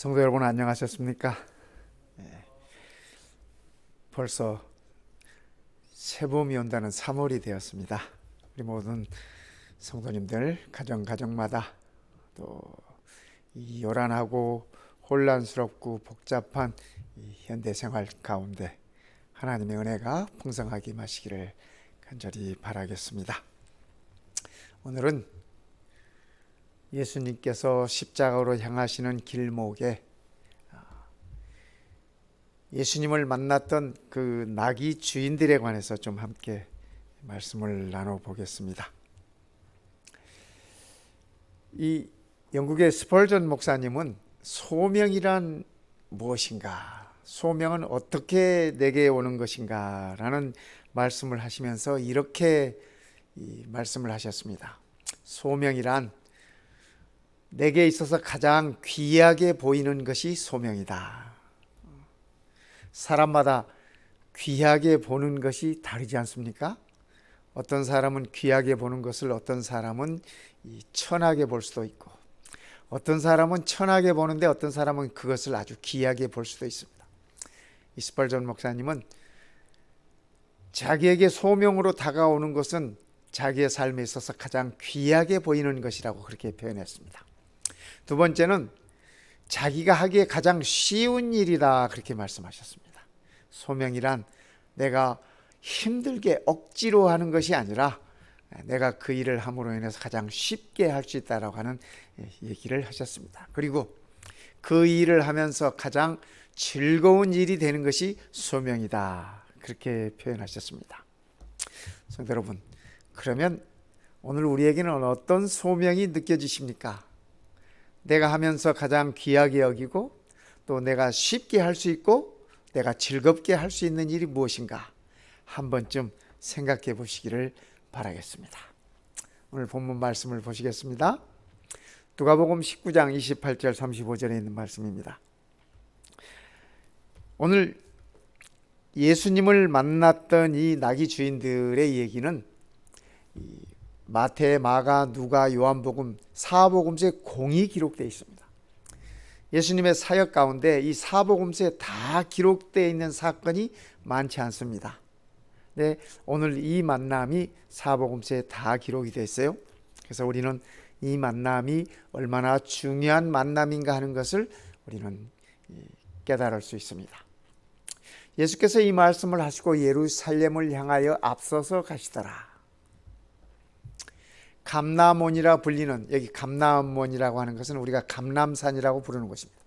성도 여러분 안녕하셨습니까? 벌써 새봄이 온다는 3월이 되었습니다. 우리 모든 성도님들 가정마다 또 이 요란하고 혼란스럽고 복잡한 이 현대 생활 가운데 하나님의 은혜가 풍성하게 임하시기를 간절히 바라겠습니다. 오늘은 예수님께서 십자가로 향하시는 길목에 예수님을 만났던 그 나귀 주인들에 관해서 좀 함께 말씀을 나눠보겠습니다. 이 영국의 스펄전 목사님은 소명이란 무엇인가, 소명은 어떻게 내게 오는 것인가 라는 말씀을 하시면서 이렇게 말씀을 하셨습니다. 소명이란 내게 있어서 가장 귀하게 보이는 것이 소명이다. 사람마다 귀하게 보는 것이 다르지 않습니까? 어떤 사람은 귀하게 보는 것을 어떤 사람은 천하게 볼 수도 있고, 어떤 사람은 천하게 보는데 어떤 사람은 그것을 아주 귀하게 볼 수도 있습니다. 이스펄전 목사님은 자기에게 소명으로 다가오는 것은 자기의 삶에 있어서 가장 귀하게 보이는 것이라고 그렇게 표현했습니다. 두 번째는 자기가 하기에 가장 쉬운 일이다 그렇게 말씀하셨습니다. 소명이란 내가 힘들게 억지로 하는 것이 아니라 내가 그 일을 함으로 인해서 가장 쉽게 할 수 있다라고 하는 얘기를 하셨습니다. 그리고 그 일을 하면서 가장 즐거운 일이 되는 것이 소명이다 그렇게 표현하셨습니다. 성도 여러분, 그러면 오늘 우리에게는 어떤 소명이 느껴지십니까? 내가 하면서 가장 귀하게 여기고 또 내가 쉽게 할 수 있고 내가 즐겁게 할 수 있는 일이 무엇인가 한 번쯤 생각해 보시기를 바라겠습니다. 오늘 본문 말씀을 보시겠습니다. 누가복음 19장 28절 35절에 있는 말씀입니다. 오늘 예수님을 만났던 이 나귀 주인들의 얘기는 마태, 마가, 누가, 요한복음, 사복음서에 공이 기록되어 있습니다. 예수님의 사역 가운데 이 사복음서에 다 기록되어 있는 사건이 많지 않습니다. 네, 오늘 이 만남이 사복음서에 다 기록이 되어 있어요. 그래서 우리는 이 만남이 얼마나 중요한 만남인가 하는 것을 우리는 깨달을 수 있습니다. 예수께서 이 말씀을 하시고 예루살렘을 향하여 앞서서 가시더라. 감람원이라 불리는, 여기 감람원이라고 하는 것은 우리가 감람산이라고 부르는 곳입니다.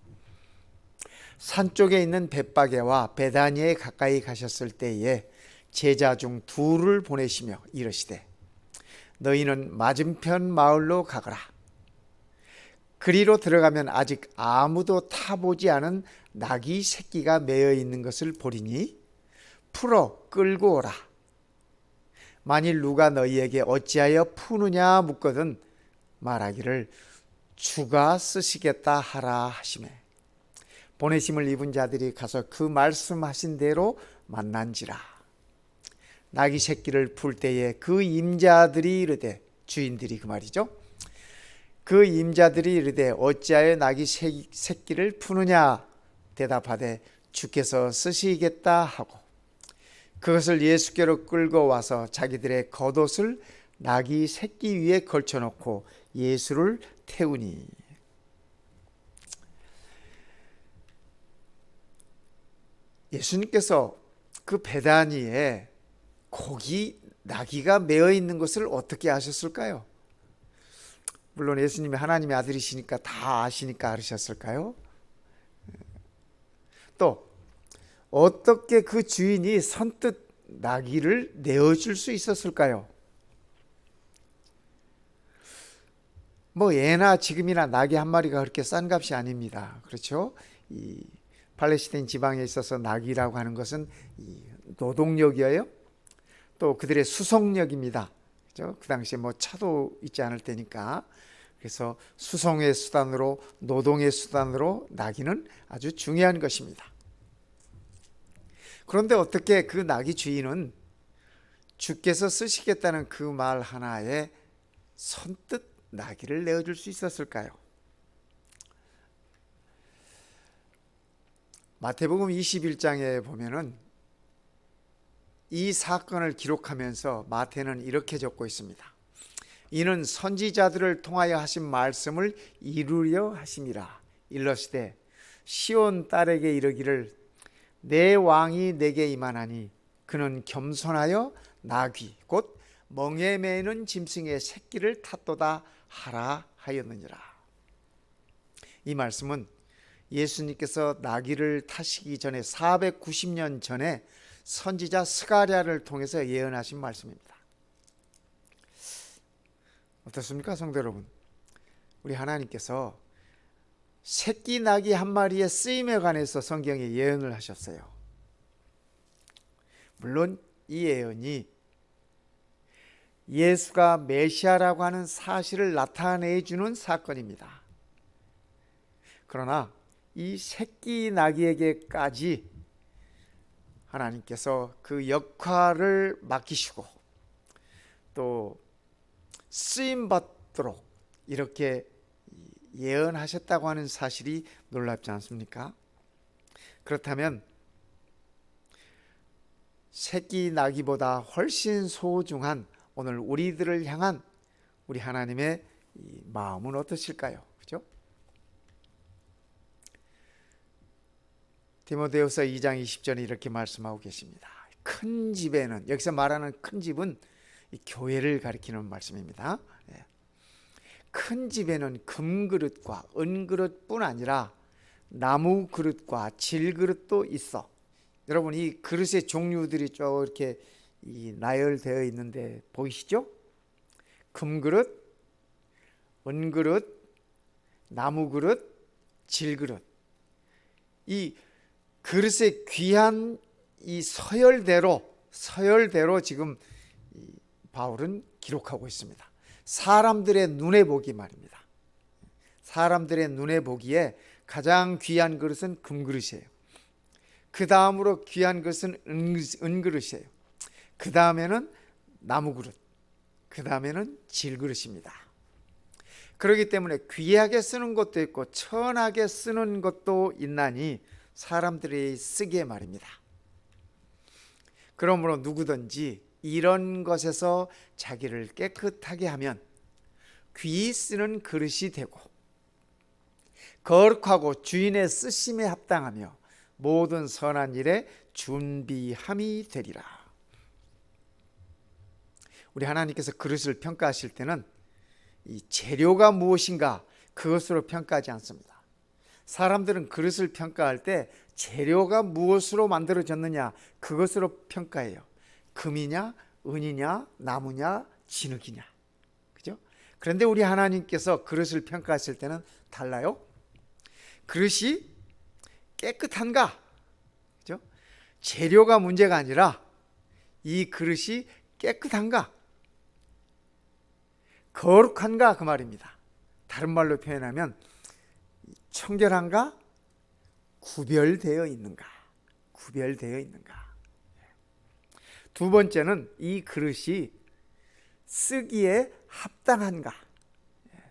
산 쪽에 있는 벳바게와 베다니에 가까이 가셨을 때에 제자 중 둘을 보내시며 이르시되 너희는 맞은편 마을로 가거라. 그리로 들어가면 아직 아무도 타보지 않은 나귀 새끼가 매여 있는 것을 보리니 풀어 끌고 오라. 만일 누가 너희에게 어찌하여 푸느냐 묻거든 말하기를 주가 쓰시겠다 하라 하시매 보내심을 입은 자들이 가서 그 말씀하신 대로 만난지라. 나귀 새끼를 풀 때에 그 임자들이 이르되, 주인들이 그 말이죠, 그 임자들이 이르되 어찌하여 나귀 새끼를 푸느냐 대답하되 주께서 쓰시겠다 하고 그것을 예수께로 끌고 와서 자기들의 겉옷을 나귀 새끼 위에 걸쳐놓고 예수를 태우니. 예수님께서 그 베다니에 나귀가 매어 있는 것을 어떻게 아셨을까요? 물론 예수님이 하나님의 아들이시니까 다 아시니까 알으셨을까요? 또 어떻게 그 주인이 선뜻 나귀를 내어줄 수 있었을까요? 뭐 예나 지금이나 나귀 한 마리가 그렇게 싼 값이 아닙니다. 그렇죠? 이 팔레스타인 지방에 있어서 나귀라고 하는 것은 노동력이에요. 또 그들의 수송력입니다. 그렇죠? 그 당시에 뭐 차도 있지 않을 때니까. 그래서 수송의 수단으로, 노동의 수단으로 나귀는 아주 중요한 것입니다. 그런데 어떻게 그 나귀 주인은 주께서 쓰시겠다는 그 말 하나에 선뜻 나귀를 내어줄 수 있었을까요? 마태복음 21장에 보면은 이 사건을 기록하면서 마태는 이렇게 적고 있습니다. 이는 선지자들을 통하여 하신 말씀을 이루려 하심이라. 일러시되 시온 딸에게 이르기를 내 왕이 내게 임하나니 그는 겸손하여 나귀 곧 멍에 매는 짐승의 새끼를 탔도다 하라 하였느니라. 이 말씀은 예수님께서 나귀를 타시기 전에 490년 전에 선지자 스가랴를 통해서 예언하신 말씀입니다. 어떻습니까, 성도 여러분? 우리 하나님께서 새끼 나귀 한 마리의 쓰임에 관해서 성경에 예언을 하셨어요. 물론 이 예언이 예수가 메시아라고 하는 사실을 나타내주는 사건입니다. 그러나 이 새끼 나귀에게까지 하나님께서 그 역할을 맡기시고 또 쓰임받도록 이렇게 예언하셨다고 하는 사실이 놀랍지 않습니까? 그렇다면 새끼 나귀보다 훨씬 소중한 오늘 우리들을 향한 우리 하나님의 마음은 어떠실까요? 그죠? 디모데후서 2장 20절에 이렇게 말씀하고 계십니다. 큰 집에는, 여기서 말하는 큰 집은 이 교회를 가리키는 말씀입니다. 큰 집에는 금그릇과 은그릇뿐 아니라 나무 그릇과 질그릇도 있어. 여러분, 이 그릇의 종류들이 쭉 이렇게 나열되어 있는데 보이시죠? 금그릇, 은그릇, 나무그릇, 질그릇. 이 그릇의 귀한 이 서열대로 지금 바울은 기록하고 있습니다. 사람들의 눈에 보기 말입니다. 사람들의 눈에 보기에 가장 귀한 그릇은 금그릇이에요. 그 다음으로 귀한 그릇은 은그릇이에요. 그 다음에는 나무그릇, 그 다음에는 질그릇입니다. 그렇기 때문에 귀하게 쓰는 것도 있고 천하게 쓰는 것도 있나니 사람들이 쓰기에 말입니다. 그러므로 누구든지 이런 것에서 자기를 깨끗하게 하면 귀히 쓰는 그릇이 되고 거룩하고 주인의 쓰심에 합당하며 모든 선한 일에 준비함이 되리라. 우리 하나님께서 그릇을 평가하실 때는 이 재료가 무엇인가 그것으로 평가하지 않습니다. 사람들은 그릇을 평가할 때 재료가 무엇으로 만들어졌느냐 그것으로 평가해요. 금이냐, 은이냐, 나무냐, 진흙이냐. 그죠? 그런데 우리 하나님께서 그릇을 평가하실 때는 달라요. 그릇이 깨끗한가? 그죠? 재료가 문제가 아니라 이 그릇이 깨끗한가? 거룩한가? 그 말입니다. 다른 말로 표현하면 청결한가? 구별되어 있는가? 구별되어 있는가? 두 번째는 이 그릇이 쓰기에 합당한가?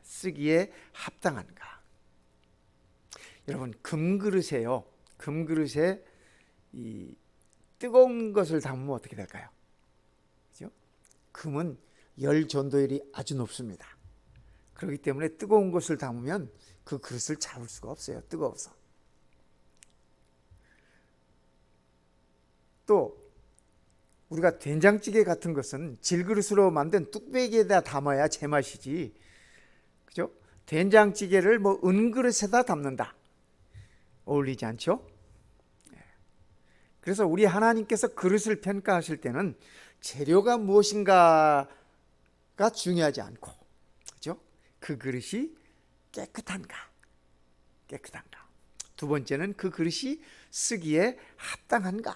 쓰기에 합당한가? 여러분, 금그릇에요. 금그릇에 이 뜨거운 것을 담으면 어떻게 될까요? 그죠? 금은 열 전도율이 아주 높습니다. 그렇기 때문에 뜨거운 것을 담으면 그 그릇을 잡을 수가 없어요. 뜨거워서. 또 우리가 된장찌개 같은 것은 질그릇으로 만든 뚝배기에다 담아야 제맛이지. 그죠? 된장찌개를 뭐 은그릇에다 담는다. 어울리지 않죠? 그래서 우리 하나님께서 그릇을 평가하실 때는 재료가 무엇인가가 중요하지 않고, 그죠? 그 그릇이 깨끗한가? 깨끗한가? 두 번째는 그 그릇이 쓰기에 합당한가?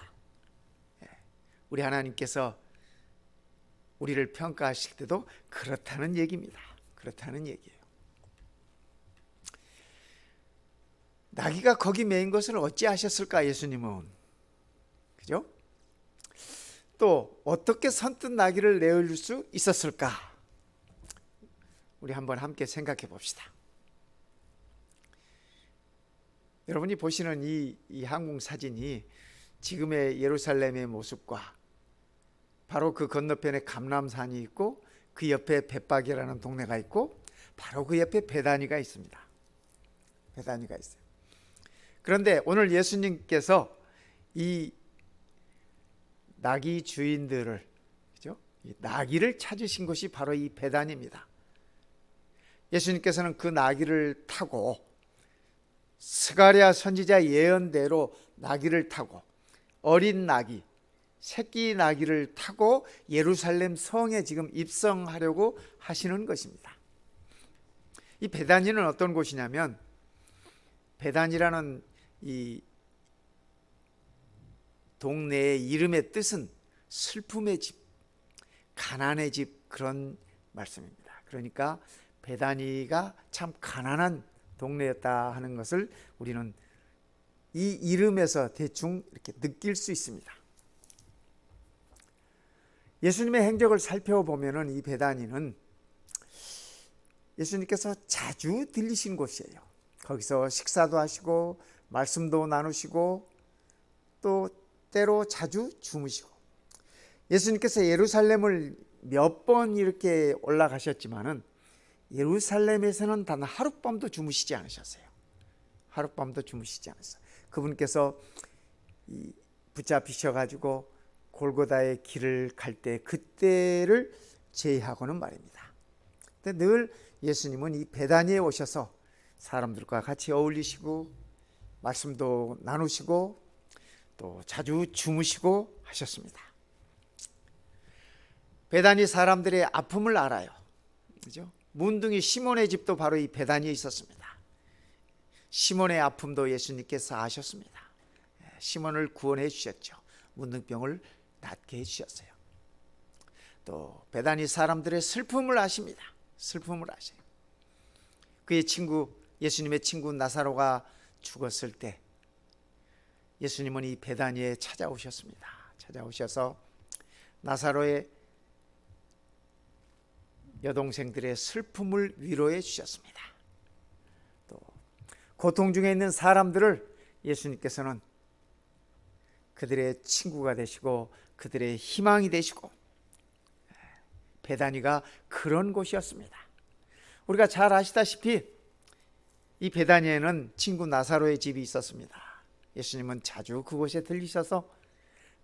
우리 하나님께서 우리를 평가하실 때도 그렇다는 얘기입니다. 그렇다는 얘기예요. 나귀가 거기 매인 것을 어찌하셨을까 예수님은? 그죠? 또 어떻게 선뜻 나귀를 내어줄 수 있었을까? 우리 한번 함께 생각해 봅시다. 여러분이 보시는 이 항공 사진이 지금의 예루살렘의 모습과 바로 그 건너편에 감람산이 있고 그 옆에 벳박이라는 동네가 있고 바로 그 옆에 베다니가 있습니다. 베다니가 있어요. 그런데 오늘 예수님께서 이 나귀 주인들을, 그죠? 이 나귀를 찾으신 곳이 바로 이 베다니입니다. 예수님께서는 그 나귀를 타고 스가랴 선지자 예언대로 나귀를 타고 어린 나귀, 새끼 나귀를 타고 예루살렘 성에 지금 입성하려고 하시는 것입니다. 이 베다니는 어떤 곳이냐면, 베다니라는 이 동네의 이름의 뜻은 슬픔의 집, 가난의 집, 그런 말씀입니다. 그러니까 베다니가 참 가난한 동네였다 하는 것을 우리는 이 이름에서 대충 이렇게 느낄 수 있습니다. 예수님의 행적을 살펴보면은 이 베다니는 예수님께서 자주 들리신 곳이에요. 거기서 식사도 하시고 말씀도 나누시고 또 때로 자주 주무시고, 예수님께서 예루살렘을 몇 번 이렇게 올라가셨지만은 예루살렘에서는 단 하룻밤도 주무시지 않으셨어요. 하룻밤도 주무시지 않았어요. 그분께서 붙잡히셔가지고 골고다의 길을 갈 때 그때를 제외하고는 말입니다. 근데 늘 예수님은 이 베다니에 오셔서 사람들과 같이 어울리시고 말씀도 나누시고 또 자주 주무시고 하셨습니다. 베다니 사람들의 아픔을 알아요. 그죠? 문둥이 시몬의 집도 바로 이 베다니에 있었습니다. 시몬의 아픔도 예수님께서 아셨습니다. 시몬을 구원해 주셨죠. 문둥병을 낫게 해 주셨어요. 또 베다니 사람들의 슬픔을 아십니다. 슬픔을 아셔요. 그의 친구, 예수님의 친구 나사로가 죽었을 때 예수님은 이 베다니에 찾아오셨습니다. 찾아오셔서 나사로의 여동생들의 슬픔을 위로해 주셨습니다. 또 고통 중에 있는 사람들을 예수님께서는 그들의 친구가 되시고 그들의 희망이 되시고, 베다니가 그런 곳이었습니다. 우리가 잘 아시다시피 이 베다니에는 친구 나사로의 집이 있었습니다. 예수님은 자주 그곳에 들리셔서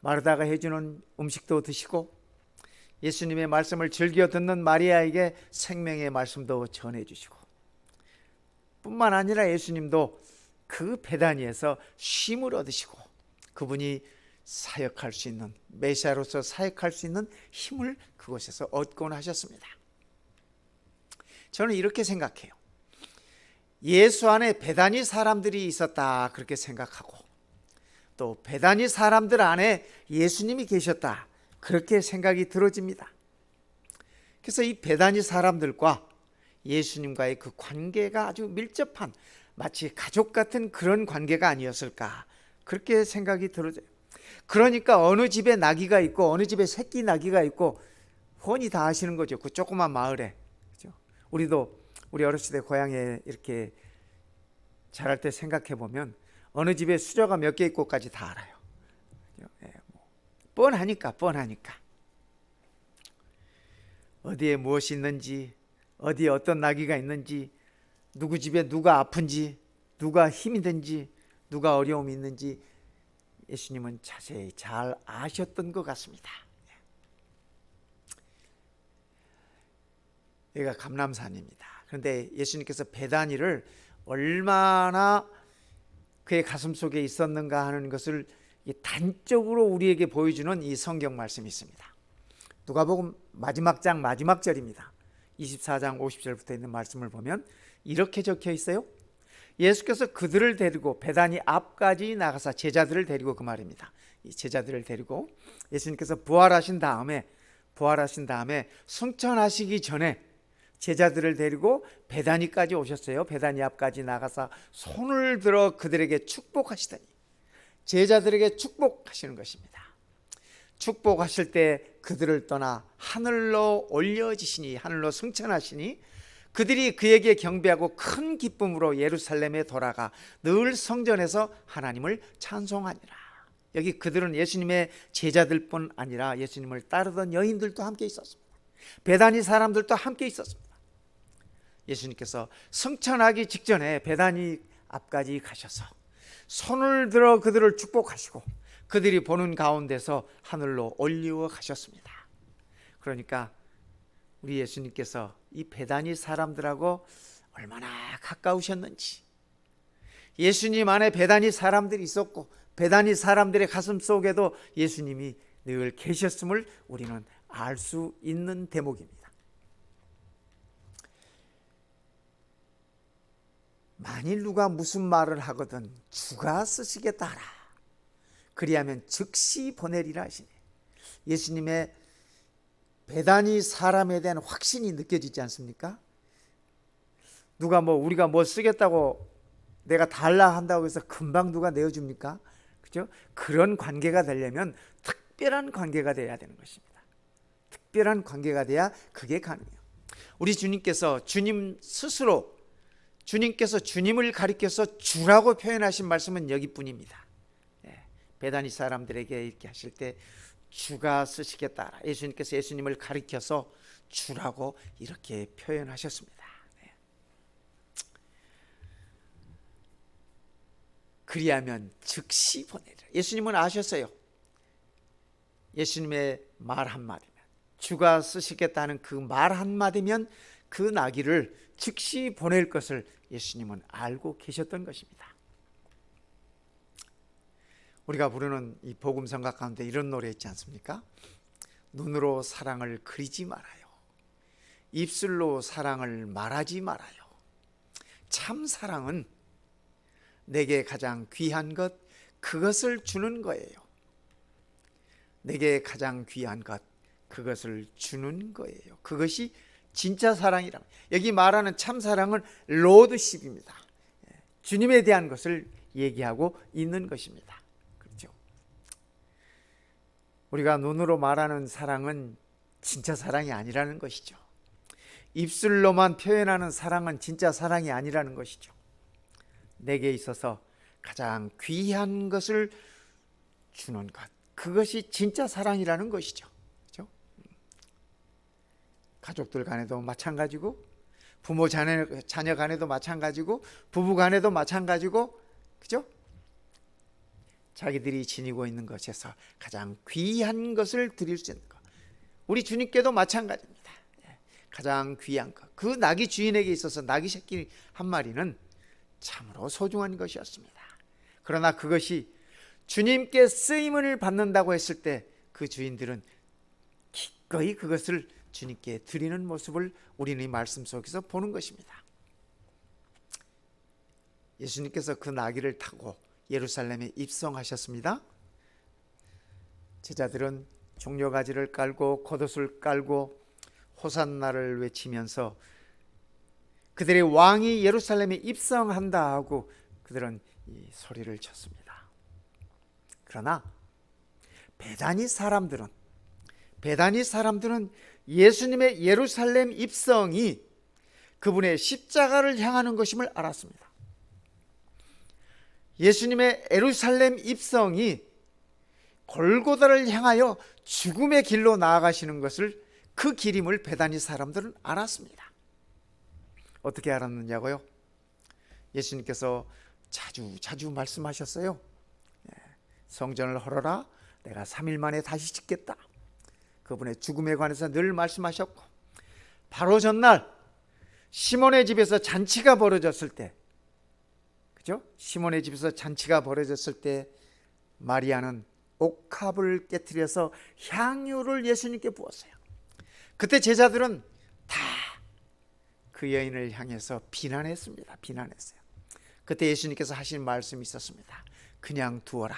마르다가 해주는 음식도 드시고 예수님의 말씀을 즐겨 듣는 마리아에게 생명의 말씀도 전해주시고, 뿐만 아니라 예수님도 그 베다니에서 쉼을 얻으시고 그분이 사역할 수 있는, 메시아로서 사역할 수 있는 힘을 그곳에서 얻곤 하셨습니다. 저는 이렇게 생각해요. 예수 안에 베다니 사람들이 있었다 그렇게 생각하고, 또 베다니 사람들 안에 예수님이 계셨다 그렇게 생각이 들어집니다. 그래서 이 베다니 사람들과 예수님과의 그 관계가 아주 밀접한, 마치 가족 같은 그런 관계가 아니었을까 그렇게 생각이 들어져요. 그러니까 어느 집에 나귀가 있고 어느 집에 새끼 나귀가 있고 훤히 다 아시는 거죠. 그 조그만 마을에. 그렇죠? 우리 어렸을 때 고향에 이렇게 자랄 때 생각해 보면 어느 집에 수저가 몇 개 있고까지 다 알아요. 뻔하니까 어디에 무엇이 있는지, 어디에 어떤 나귀가 있는지, 누구 집에 누가 아픈지, 누가 힘이 든지, 누가 어려움이 있는지 예수님은 자세히 잘 아셨던 것 같습니다. 여기가 감람산입니다. 그런데 예수님께서 베다니를 얼마나 그의 가슴 속에 있었는가 하는 것을 단적으로 우리에게 보여주는 이 성경 말씀이 있습니다. 누가복음 마지막 장 마지막 절입니다. 24장 50절부터 있는 말씀을 보면 이렇게 적혀 있어요. 예수께서 그들을 데리고 베다니 앞까지 나가사, 제자들을 데리고, 그 말입니다. 이 제자들을 데리고 예수님께서 부활하신 다음에 승천하시기 전에 제자들을 데리고 베다니까지 오셨어요. 베다니 앞까지 나가사 손을 들어 그들에게 축복하시더니, 제자들에게 축복하시는 것입니다. 축복하실 때 그들을 떠나 하늘로 올려지시니, 하늘로 승천하시니 그들이 그에게 경배하고 큰 기쁨으로 예루살렘에 돌아가 늘 성전에서 하나님을 찬송하니라. 여기 그들은 예수님의 제자들뿐 아니라 예수님을 따르던 여인들도 함께 있었습니다. 베다니 사람들도 함께 있었습니다. 예수님께서 승천하기 직전에 베다니 앞까지 가셔서 손을 들어 그들을 축복하시고 그들이 보는 가운데서 하늘로 올리워 가셨습니다. 그러니까 우리 예수님께서 이 베다니 사람들하고 얼마나 가까우셨는지, 예수님 안에 베다니 사람들이 있었고 베다니 사람들의 가슴 속에도 예수님이 늘 계셨음을 우리는 알 수 있는 대목입니다. 만일 누가 무슨 말을 하거든 주가 쓰시겠다 하라. 그리하면 즉시 보내리라 하시네. 예수님의 베다니 사람에 대한 확신이 느껴지지 않습니까? 누가 우리가 쓰겠다고 내가 달라 한다고 해서 금방 누가 내어줍니까? 그죠? 그런 관계가 되려면 특별한 관계가 돼야 되는 것입니다. 특별한 관계가 돼야 그게 가능해요. 우리 주님께서 주님 스스로 주님께서 주님을 가리켜서 주라고 표현하신 말씀은 여기뿐입니다. 베다니 사람들에게 이렇게 하실 때 주가 쓰시겠다. 예수님께서 예수님을 가리켜서 주라고 이렇게 표현하셨습니다. 그리하면 즉시 보내리라. 예수님은 아셨어요. 예수님의 말 한마디면, 주가 쓰시겠다는 그 말 한마디면 그 나귀를 즉시 보낼 것을 예수님은 알고 계셨던 것입니다. 우리가 부르는 이 복음성가 가운데 이런 노래 있지 않습니까? 눈으로 사랑을 그리지 말아요. 입술로 사랑을 말하지 말아요. 참 사랑은 내게 가장 귀한 것, 그것을 주는 거예요. 내게 가장 귀한 것, 그것을 주는 거예요. 그것이 진짜 사랑이라. 여기 말하는 참 사랑은 로드십입니다. 주님에 대한 것을 얘기하고 있는 것입니다. 그렇죠? 우리가 눈으로 말하는 사랑은 진짜 사랑이 아니라는 것이죠. 입술로만 표현하는 사랑은 진짜 사랑이 아니라는 것이죠. 내게 있어서 가장 귀한 것을 주는 것, 그것이 진짜 사랑이라는 것이죠. 그렇죠? 가족들 간에도 마찬가지고, 부모 자녀 간에도 마찬가지고, 부부 간에도 마찬가지고, 그죠? 자기들이 지니고 있는 것에서 가장 귀한 것을 드릴 수 있는 것. 우리 주님께도 마찬가지입니다. 가장 귀한 것. 그 나귀 주인에게 있어서 나귀 새끼 한 마리는 참으로 소중한 것이었습니다. 그러나 그것이 주님께 쓰임을 받는다고 했을 때 그 주인들은 기꺼이 그것을 주님께 드리는 모습을 우리는 이 말씀 속에서 보는 것입니다. 예수님께서 그 나귀를 타고 예루살렘에 입성하셨습니다. 제자들은 종려가지를 깔고 겉옷을 깔고 호산나를 외치면서 그들의 왕이 예루살렘에 입성한다 하고 그들은 이 소리를 쳤습니다. 그러나 베다니 사람들은 예수님의 예루살렘 입성이 그분의 십자가를 향하는 것임을 알았습니다. 예수님의 예루살렘 입성이 골고다를 향하여 죽음의 길로 나아가시는 것을, 그 길임을 베다니 사람들은 알았습니다. 어떻게 알았느냐고요? 예수님께서 자주 말씀하셨어요. 성전을 헐어라, 내가 3일 만에 다시 짓겠다. 그분의 죽음에 관해서 늘 말씀하셨고, 바로 전날 시몬의 집에서 잔치가 벌어졌을 때, 그죠? 시몬의 집에서 잔치가 벌어졌을 때 마리아는 옥합을 깨트려서 향유를 예수님께 부었어요. 그때 제자들은 다 그 여인을 향해서 비난했습니다. 비난했어요. 그때 예수님께서 하신 말씀이 있었습니다. 그냥 두어라.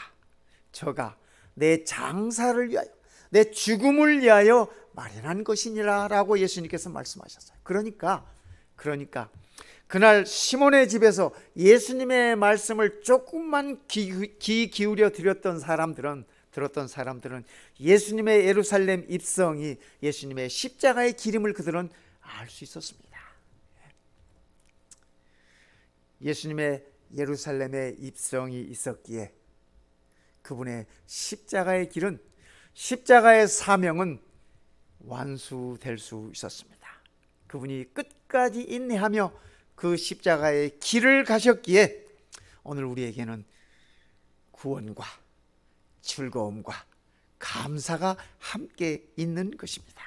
저가 내 장사를 위하여, 내 죽음을 위하여 마련한 것이니라 라고 예수님께서 말씀하셨어요. 그러니까 그날 시몬의 집에서 예수님의 말씀을 조금만 귀 기울여 들었던 사람들은 예수님의 예루살렘 입성이 예수님의 십자가의 기림을 그들은 알 수 있었습니다. 예수님의 예루살렘에 입성이 있었기에 그분의 십자가의 길은, 십자가의 사명은 완수될 수 있었습니다. 그분이 끝까지 인내하며 그 십자가의 길을 가셨기에 오늘 우리에게는 구원과 즐거움과 감사가 함께 있는 것입니다.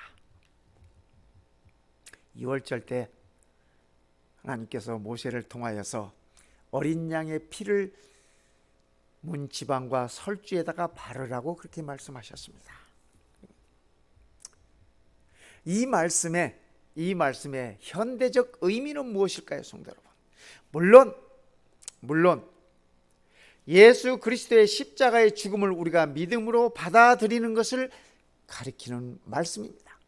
6월절 때 하나님께서 모세를 통하여서 어린 양의 피를 문지방과 설주에다가 바르라고 그렇게 말씀하셨습니다. 이 말씀의 현대적 의미는 무엇일까요, 성도 여러분? 물론 예수 그리스도의 십자가의 죽음을 우리가 믿음으로 받아들이는 것을 가리키는 말씀입니다.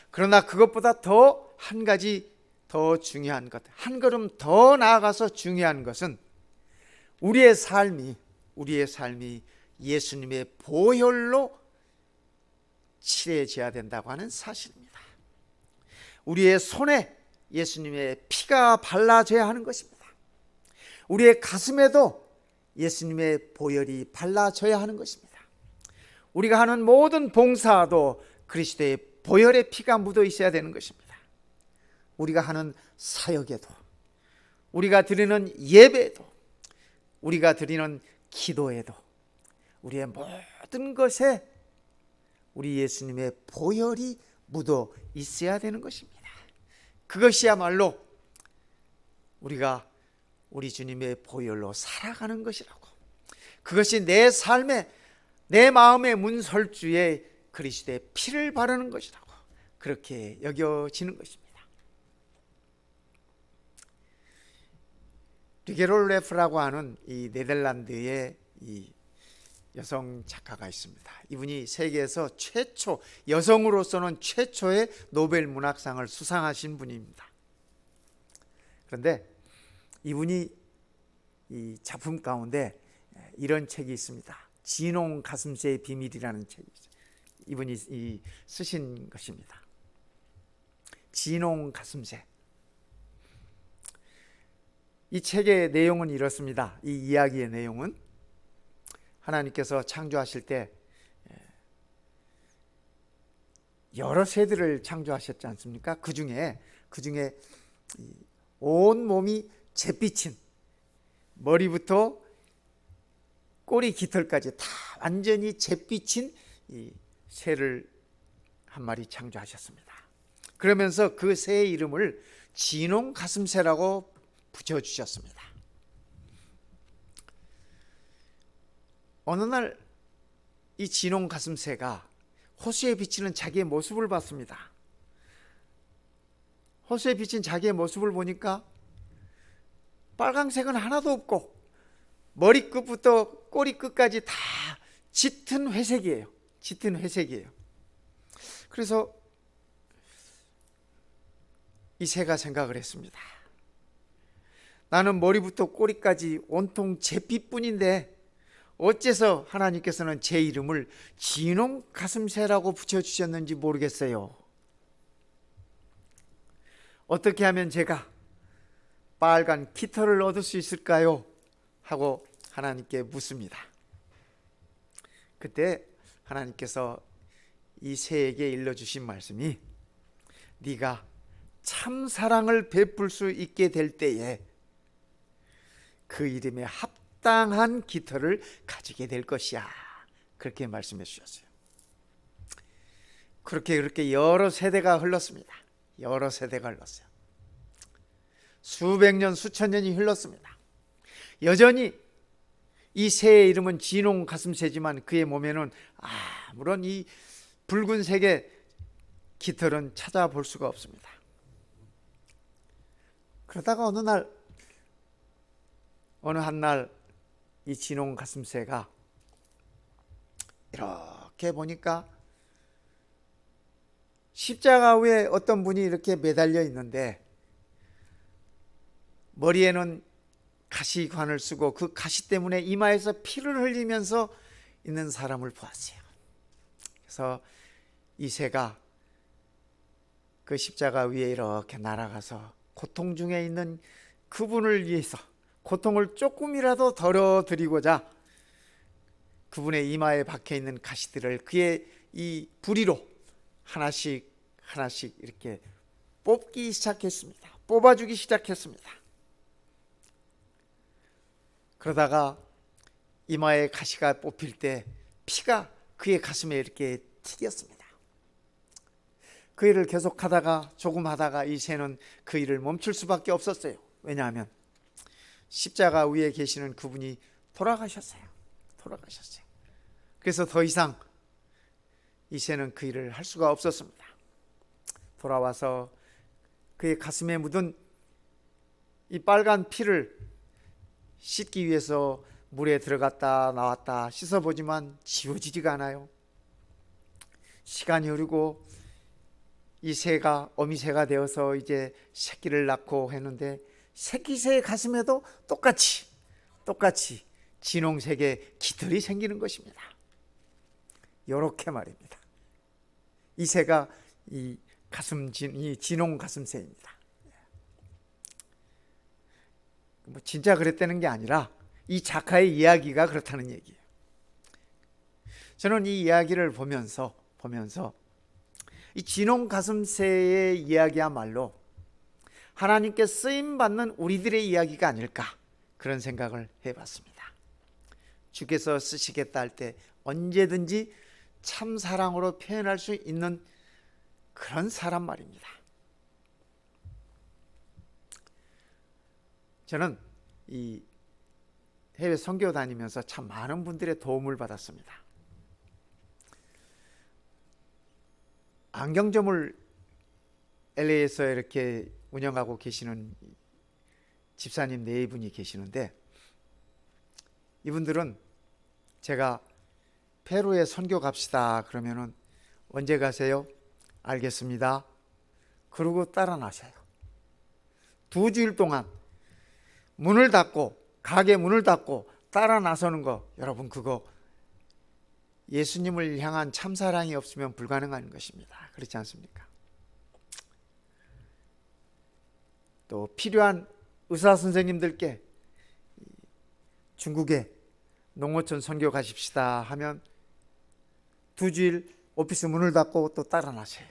그러나 그것보다 더 한 가지 더 중요한 것, 한 걸음 더 나아가서 중요한 것은 우리의 삶이 예수님의 보혈로 칠해져야 된다고 하는 사실입니다. 우리의 손에 예수님의 피가 발라져야 하는 것입니다. 우리의 가슴에도 예수님의 보혈이 발라져야 하는 것입니다. 우리가 하는 모든 봉사도 그리스도의 보혈의 피가 묻어 있어야 되는 것입니다. 우리가 하는 사역에도, 우리가 드리는 예배에도, 우리가 드리는 기도에도, 우리의 모든 것에 우리 예수님의 보혈이 묻어 있어야 되는 것입니다. 그것이야말로 우리가 우리 주님의 보혈로 살아가는 것이라고, 그것이 내 삶에, 내 마음의 문설주에 그리스도의 피를 바르는 것이라고 그렇게 여겨지는 것입니다. 르게롤레프라고 하는 이 네덜란드의 이 여성 작가가 있습니다. 이분이 세계에서 여성으로서는 최초의 노벨 문학상을 수상하신 분입니다. 그런데 이분이 이 작품 가운데 이런 책이 있습니다. 진홍 가슴새의 비밀이라는 책이 있어요. 이분이 쓰신 것입니다. 진홍 가슴새. 이 책의 내용은 이렇습니다. 이 이야기의 내용은 하나님께서 창조하실 때 여러 새들을 창조하셨지 않습니까? 그 중에 온 몸이 잿빛인, 머리부터 꼬리 깃털까지 다 완전히 잿빛인 이 새를 한 마리 창조하셨습니다. 그러면서 그 새의 이름을 진홍 가슴새라고 붙여주셨습니다. 어느 날 이 진홍 가슴새가 호수에 비치는 자기의 모습을 봤습니다. 호수에 비친 자기의 모습을 보니까 빨강색은 하나도 없고 머리끝부터 꼬리끝까지 다 짙은 회색이에요. 그래서 이 새가 생각을 했습니다. 나는 머리부터 꼬리까지 온통 잿빛뿐인데 어째서 하나님께서는 제 이름을 진홍 가슴새라고 붙여주셨는지 모르겠어요. 어떻게 하면 제가 빨간 깃털을 얻을 수 있을까요? 하고 하나님께 묻습니다. 그때 하나님께서 이 새에게 일러주신 말씀이, 네가 참 사랑을 베풀 수 있게 될 때에 그 이름에 합당한 깃털을 가지게 될 것이야. 그렇게 말씀해 주셨어요. 그렇게 여러 세대가 흘렀습니다. 수백 년, 수천 년이 흘렀습니다. 여전히 이 새의 이름은 진홍 가슴새지만 그의 몸에는 아무런 이 붉은색의 깃털은 찾아볼 수가 없습니다. 그러다가 어느 한날 이 진홍 가슴새가 이렇게 보니까 십자가 위에 어떤 분이 이렇게 매달려 있는데 머리에는 가시관을 쓰고 그 가시 때문에 이마에서 피를 흘리면서 있는 사람을 보았어요. 그래서 이 새가 그 십자가 위에 이렇게 날아가서 고통 중에 있는 그분을 위해서, 고통을 조금이라도 덜어드리고자 그분의 이마에 박혀있는 가시들을 그의 이 부리로 하나씩 하나씩 이렇게 뽑기 시작했습니다. 뽑아주기 시작했습니다. 그러다가 이마에 가시가 뽑힐 때 피가 그의 가슴에 이렇게 튀겼습니다. 그 일을 계속하다가 조금 하다가 이 새는 그 일을 멈출 수밖에 없었어요. 왜냐하면 십자가 위에 계시는 그분이 돌아가셨어요. 그래서 더 이상 이 새는 그 일을 할 수가 없었습니다. 돌아와서 그의 가슴에 묻은 이 빨간 피를 씻기 위해서 물에 들어갔다 나왔다 씻어보지만 지워지지가 않아요. 시간이 흐르고 이 새가 어미새가 되어서 이제 새끼를 낳고 했는데 새끼새의 가슴에도 똑같이 진홍색의 깃털이 생기는 것입니다. 요렇게 말입니다. 이 새가 이 진홍 가슴새입니다. 뭐 진짜 그랬다는 게 아니라 이 작가의 이야기가 그렇다는 얘기예요. 저는 이 이야기를 보면서 이 진홍 가슴새의 이야기야말로 하나님께 쓰임받는 우리들의 이야기가 아닐까 그런 생각을 해봤습니다. 주께서 쓰시겠다 할 때 언제든지 참 사랑으로 표현할 수 있는 그런 사람 말입니다. 저는 이 해외 선교 다니면서 참 많은 분들의 도움을 받았습니다. 안경점을 LA에서 이렇게 운영하고 계시는 집사님 네 분이 계시는데 이분들은 제가 페루에 선교 갑시다 그러면은 언제 가세요? 알겠습니다. 그러고 따라 나셔요. 2주일 동안 문을 닫고 가게 문을 닫고 따라 나서는 거 여러분 그거 예수님을 향한 참사랑이 없으면 불가능한 것입니다. 그렇지 않습니까? 또 필요한 의사 선생님들께 중국에 농어촌 선교 가십시다 하면 2주일 오피스 문을 닫고 또 따라 나셔요.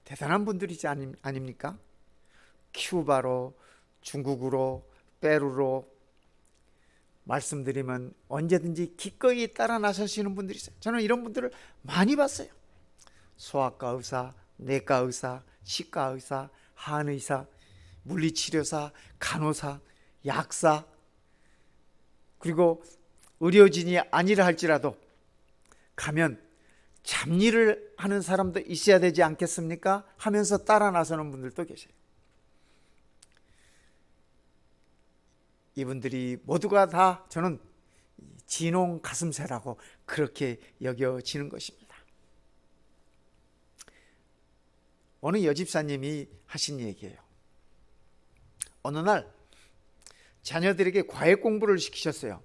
대단한 분들이지 아닙니까? 큐바로 중국으로 페루로 말씀드리면 언제든지 기꺼이 따라 나서시는 분들이 있어요. 저는 이런 분들을 많이 봤어요. 소아과 의사, 내과 의사, 치과 의사, 한의사, 물리치료사, 간호사, 약사, 그리고 의료진이 아니라 할지라도 가면 잡일을 하는 사람도 있어야 되지 않겠습니까? 하면서 따라 나서는 분들도 계세요. 이분들이 모두가 다 저는 진홍 가슴새라고 그렇게 여겨지는 것입니다. 어느 여집사님이 하신 얘기예요. 어느 날 자녀들에게 과외 공부를 시키셨어요.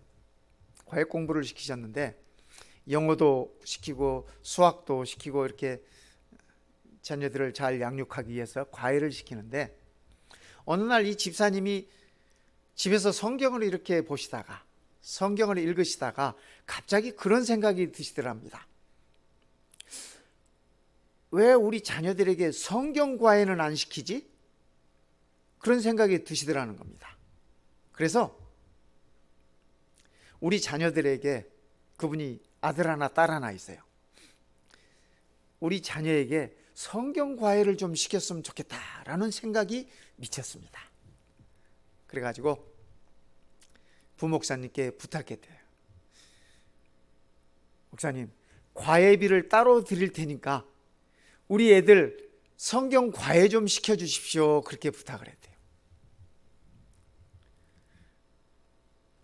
과외 공부를 시키셨는데 영어도 시키고 수학도 시키고 이렇게 자녀들을 잘 양육하기 위해서 과외를 시키는데 어느 날 이 집사님이 집에서 성경을 이렇게 보시다가 성경을 읽으시다가 갑자기 그런 생각이 드시더랍니다. 왜 우리 자녀들에게 성경 과외는 안 시키지? 그런 생각이 드시더라는 겁니다. 그래서 우리 자녀들에게 그분이 아들 하나 딸 하나 있어요. 우리 자녀에게 성경 과외를 좀 시켰으면 좋겠다라는 생각이 미쳤습니다. 그래가지고 부목사님께 부탁했대요. 목사님, 과외비를 따로 드릴 테니까 우리 애들 성경 과외 좀 시켜주십시오. 그렇게 부탁을 했대요.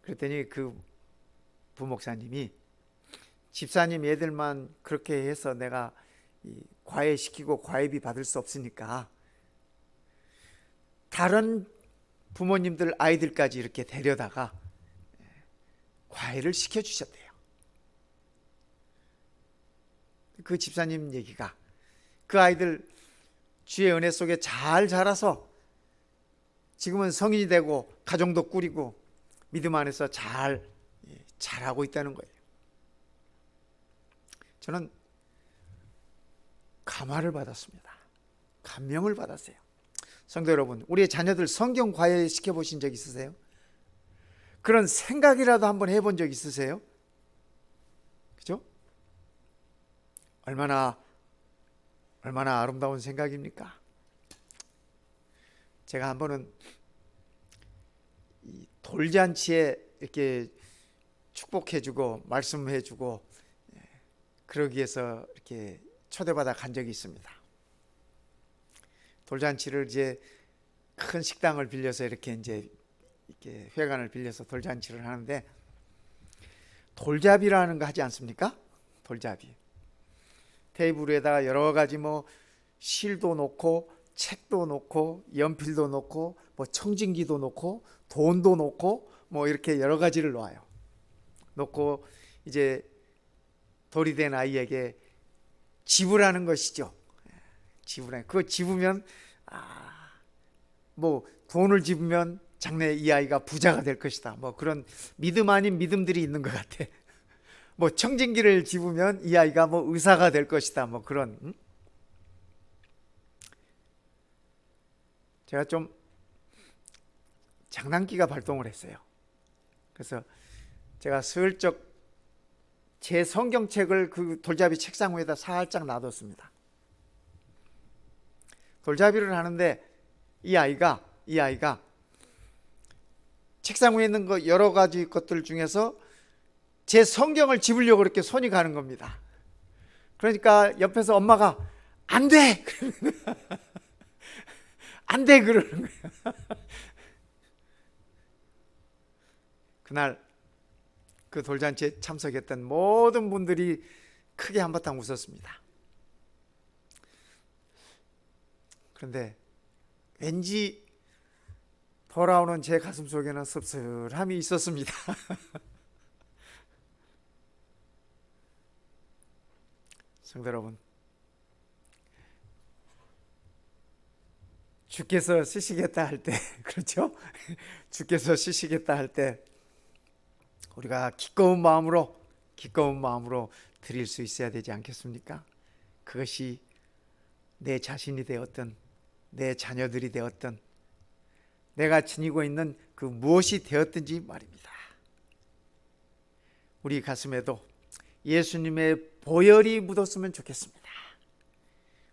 그랬더니 그 부목사님이 집사님 애들만 그렇게 해서 내가 과외 시키고 과외비 받을 수 없으니까 다른 부모님들 아이들까지 이렇게 데려다가 과외를 시켜주셨대요. 그 집사님 얘기가 그 아이들 주의 은혜 속에 잘 자라서 지금은 성인이 되고 가정도 꾸리고 믿음 안에서 잘하고 있다는 거예요. 저는 감화를 받았습니다. 감명을 받았어요. 성도 여러분, 우리의 자녀들 성경 과외 시켜보신 적 있으세요? 그런 생각이라도 한번 해본 적 있으세요? 그죠? 얼마나 아름다운 생각입니까? 제가 한 번은 이 돌잔치에 이렇게 축복해주고 말씀해주고 그러기 위해서 이렇게 초대받아 간 적이 있습니다. 돌잔치를 이제 큰 식당을 빌려서 이렇게 회관을 빌려서 돌잔치를 하는데, 돌잡이라는 거 하지 않습니까? 돌잡이. 테이블 위에다가 여러 가지 실도 놓고 책도 놓고 연필도 놓고 청진기도 놓고 돈도 놓고 이렇게 여러 가지를 놓아요. 놓고 이제 돌이 된 아이에게 지불하는 것이죠. 그거 집으면 돈을 집으면 장래 이 아이가 부자가 될 것이다. 그런 믿음 아닌 믿음들이 있는 것 같아. 청진기를 집으면 이 아이가 의사가 될 것이다. 그런. 제가 좀 장난기가 발동을 했어요. 그래서 제가 슬쩍 제 성경책을 그 돌잡이 책상 위에다 살짝 놔뒀습니다. 돌잡이를 하는데 이 아이가 책상 위에 있는 거 여러 가지 것들 중에서 제 성경을 집으려고 그렇게 손이 가는 겁니다. 그러니까 옆에서 엄마가 안 돼! 안 돼! 그러는 거예요. 그날 그 돌잔치에 참석했던 모든 분들이 크게 한바탕 웃었습니다. 그런데 왠지 돌아오는 제 가슴 속에는 씁쓸함이 있었습니다. 성도 여러분, 주께서 쓰시겠다 할 때, 그렇죠? 주께서 쓰시겠다 할 때 우리가 기꺼운 마음으로 드릴 수 있어야 되지 않겠습니까? 그것이 내 자신이 되었든 내 자녀들이 되었든 내가 지니고 있는 그 무엇이 되었든지 말입니다. 우리 가슴에도 예수님의 보혈이 묻었으면 좋겠습니다.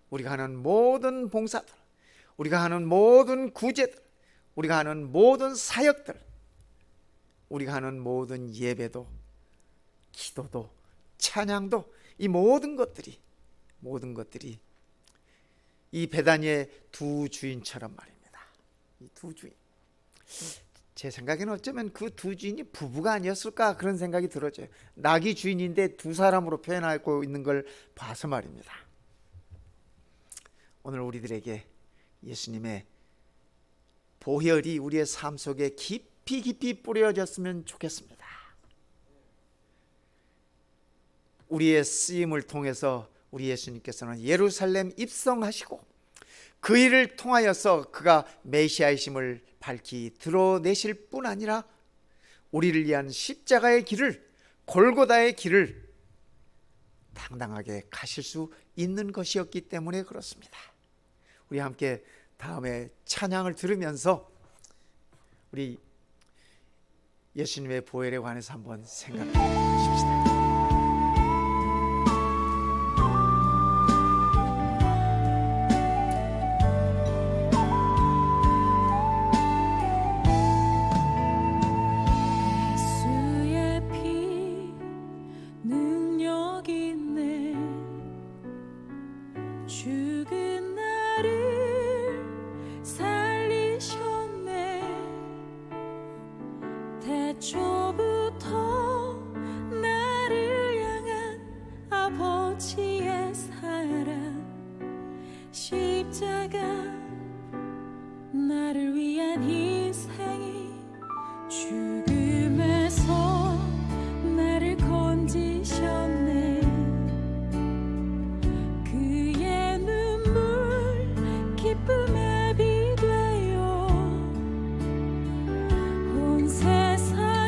우리가 하는 모든 봉사들, 우리가 하는 모든 구제들, 우리가 하는 모든 사역들, 우리가 하는 모든 예배도, 기도도, 찬양도, 이 모든 것들이 이 베다니의 두 주인처럼 말입니다. 이 두 주인, 제 생각에는 어쩌면 그 두 주인이 부부가 아니었을까 그런 생각이 들어져요. 낙이 주인인데 두 사람으로 표현하고 있는 걸 봐서 말입니다. 오늘 우리들에게 예수님의 보혈이 우리의 삶 속에 깊이 뿌려졌으면 좋겠습니다. 우리의 쓰임을 통해서 우리 예수님께서는 예루살렘 입성하시고 그 일을 통하여서 그가 메시아이심을 밝히 드러내실 뿐 아니라 우리를 위한 십자가의 길을, 골고다의 길을 당당하게 가실 수 있는 것이었기 때문에 그렇습니다. 우리 함께 다음에 찬양을 들으면서 우리 예수님의 보혈에 관해서 한번 생각해 보십시다. 기쁨의 비 되어 온 세상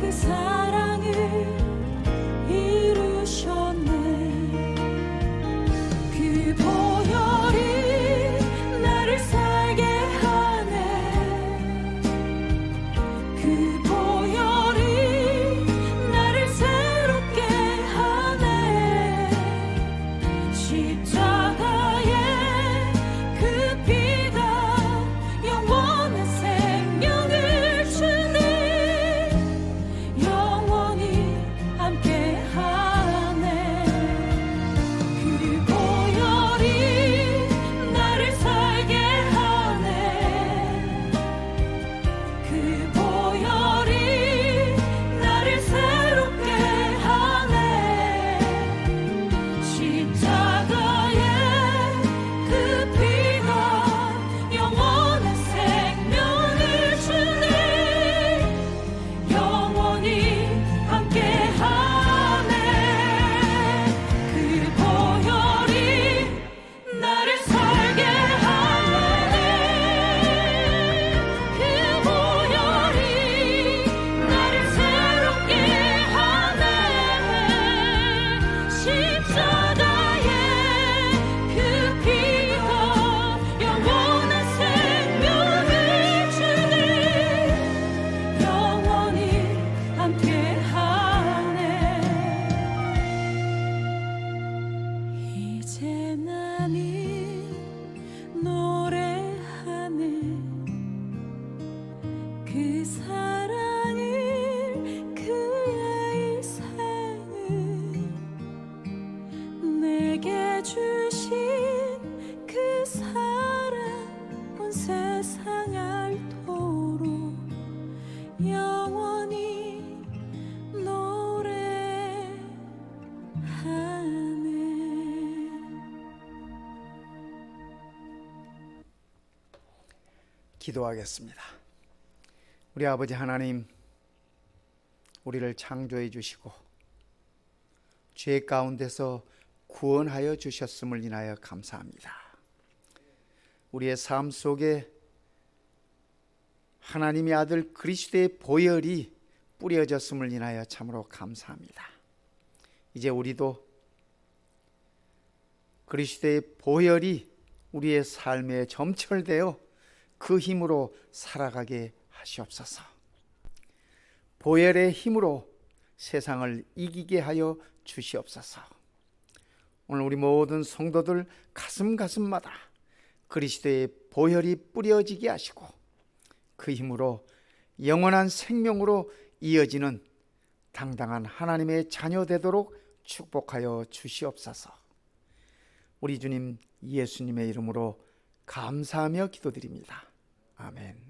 그 사랑을 이루셨네. 그 보혈이 나를 살게 하네. 그 보혈이 나를 새롭게 하네. 십자가의 그 피가 영원한 생명을 주네. 영원히 함께하네. 그 보혈이 나를 살게 하네. 그 보혈이 나를 새롭게 하네. 십자가의 그 피가 영원한 생명을 주네. 영원히 함께하네. 그 보혈이 나를 살게 하네. 그 보혈이 나를 새롭게 하네. 십자가의 그 피가 영원한 생명을 주네. 영원히 함께하네. 이제 나는 노래하네. 그 사랑을, 그의 생을 내게 주신 그 사랑 온 세상 알도록 영원히 노래하네. 기도하겠습니다. 우리 아버지 하나님, 우리를 창조해 주시고 죄 가운데서 구원하여 주셨음을 인하여 감사합니다. 우리의 삶 속에 하나님의 아들 그리스도의 보혈이 뿌려졌음을 인하여 참으로 감사합니다. 이제 우리도 그리스도의 보혈이 우리의 삶에 점철되어 그 힘으로 살아가게 하시옵소서. 보혈의 힘으로 세상을 이기게 하여 주시옵소서. 오늘 우리 모든 성도들 가슴마다 그리스도의 보혈이 뿌려지게 하시고 그 힘으로 영원한 생명으로 이어지는 당당한 하나님의 자녀 되도록 축복하여 주시옵소서. 우리 주님 예수님의 이름으로 감사하며 기도드립니다. 아멘.